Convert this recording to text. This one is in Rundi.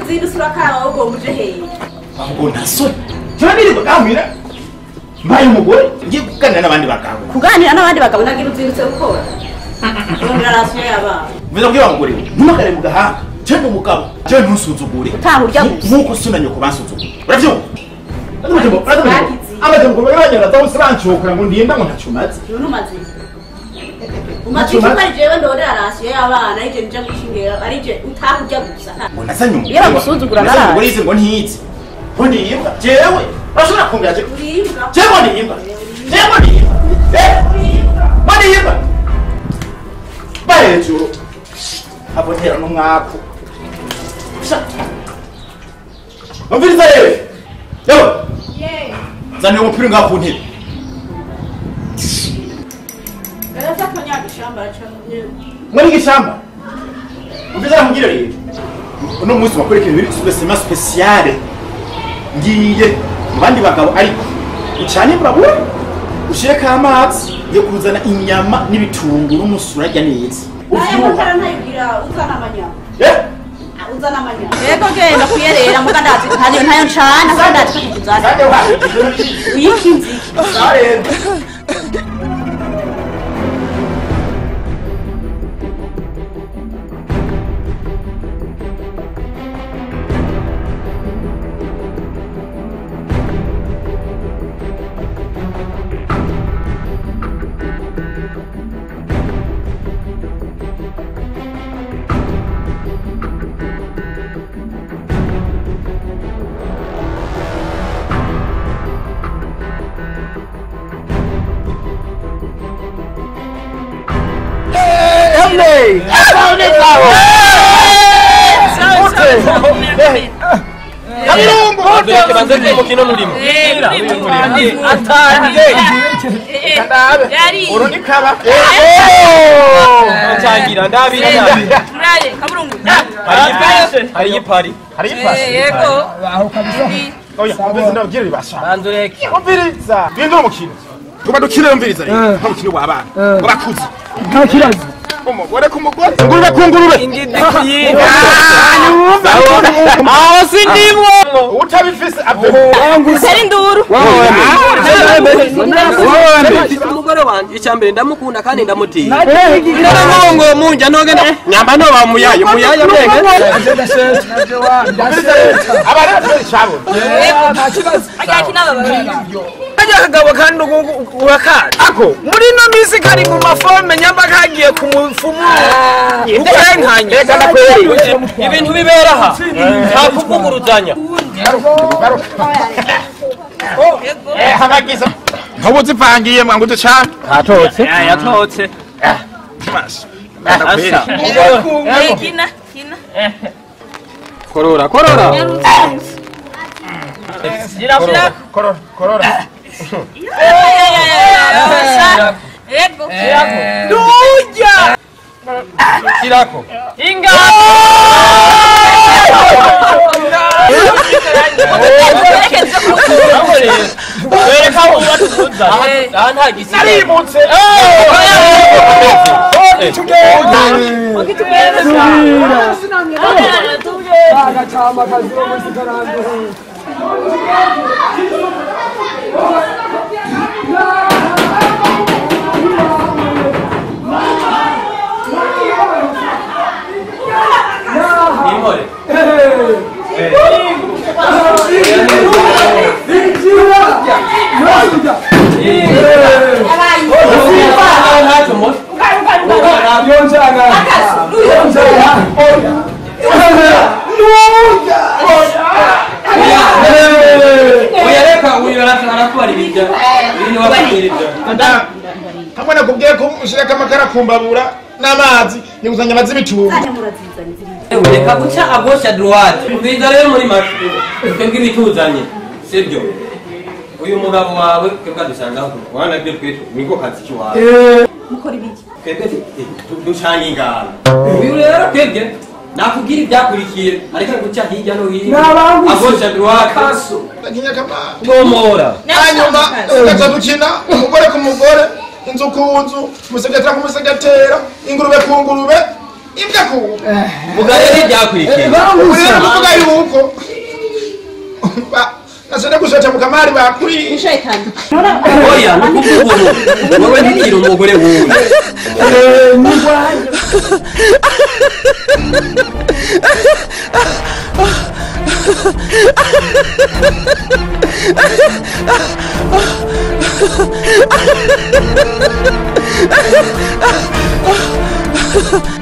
izindi usura karawa ugo muje hehe ahubwo nasoni cyane bagamira mbaye umugore ngiye kuganira n'abandi bagabo kuganira n'abandi bagabo nagira uzirutse gukora ndongera rasiyo y'abana biza kubwira abagore ntumakare mu gahanga cyane umugabo cyane ntusuzugure utahurya gusa nkuko sunanye ku basuzugure uravyumva amajambo bagabanyana zawo siranchokura ngo ndiyenda ngo ntacumaze ntumaze umaze cyumari jewe ndorera rasiyo y'abana ije nje gushingera ari je utahurya gusa ngo nasanye umugore yera gusuzugura nara ngo yize ngo ntiyize ngo ndiyimba jewe urashobora kumbira je uriyimba jewe ndiyimba jewe ndiyimba ndiyimba bahejuru abonera n'umwaku umviriza yewe yewe zane umupira ngaho ku ntebe Ela kanyanga ishamba cyane muri gishamba umviriza mugire rero uno munsi bakwereka ibintu spécialement spécial ngiye mu bandi bagabo ariko ucane burabura ushireka amazi yo kuzana inyama n'ibitunguru n'umusura rya neza uvyuha ntayibwira uzana amanyama uzana amanyama yego genda kuyerera muga ndazi ntayo ncana kandi ndazi kuzana uyikinzi Hey! umugore ku mugore ngurube ku ngurube aho sindimwo utabifise ave seri nduru umugore wanje icyambere ndamukunda kandi ndamutinya ngo munja nogenda nyamba no bamuyaye muyaya mbega abara cyabo akagabo kandi urakati ako muri no misi kari mu maforme nyamba kagiye ku mufumu ukenkanye ibintu bibera aha nta kuvuguruzanya habagiza ntubuze ivangiye mwangu ducana atotse yatotse kina korora Ego. Duja. Kirako. Inga. Hamwe nakubwiye ko ushireka amakara kumbabura n'amazi niguzanya amazi bitumba reka guca agosha droite ubwiza rero muri mashu twebwe bituzanye sibyo uyu mugabo wawe twebwe dusangaho wana byo twitwa niko kazi cywawe mukora ibiki twebwe ducanye ingana uyu rero twebwe nakubwira ibyakurikiye ariko guca hirya no hino agosha droite kaso ngomora hanyuma tugaca dukina umugore ku mugore inzu ku nzu umusegetera ku musegetera ingurube ku ngurube imbwa ku mugabo ntibyakurikiye urebe kuvuga yuko nasone gusoca mu kamari bakuri Ushayikana. oya nukuvuga wowe ntikiri umugore wuwe Ha